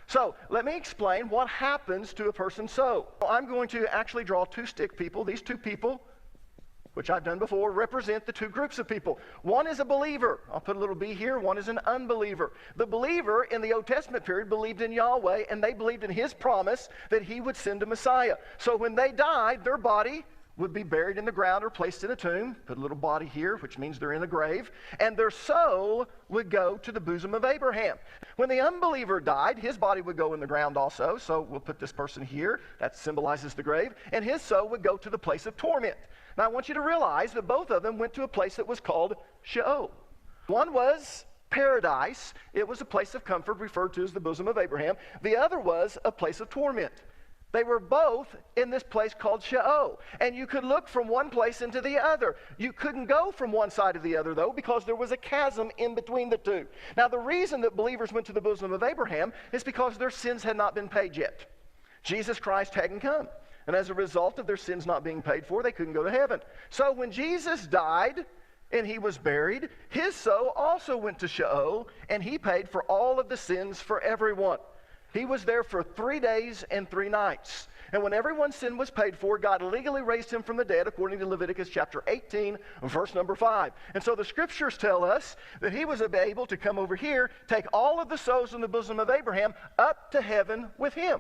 So let me explain what happens to a person's soul. I'm going to actually draw two stick people. These two people, which I've done before, represent the two groups of people. One is a believer. I'll put a little B here. One is an unbeliever. The believer in the Old Testament period believed in Yahweh, and they believed in his promise that he would send a Messiah. So when they died, their body would be buried in the ground or placed in a tomb. Put a little body here, which means they're in a grave. And their soul would go to the bosom of Abraham. When the unbeliever died, his body would go in the ground also. So we'll put this person here. That symbolizes the grave. And his soul would go to the place of torment. Now I want you to realize that both of them went to a place that was called Sheol. One was paradise. It was a place of comfort referred to as the bosom of Abraham. The other was a place of torment. They were both in this place called Sheol. And you could look from one place into the other. You couldn't go from one side to the other, though, because there was a chasm in between the two. Now, the reason that believers went to the bosom of Abraham is because their sins had not been paid yet. Jesus Christ hadn't come. And as a result of their sins not being paid for, they couldn't go to heaven. So when Jesus died and he was buried, his soul also went to Sheol, and he paid for all of the sins for everyone. He was there for 3 days and 3 nights. And when everyone's sin was paid for, God legally raised him from the dead, according to Leviticus chapter 18, verse number 5. And so the scriptures tell us that he was able to come over here, take all of the souls in the bosom of Abraham up to heaven with him.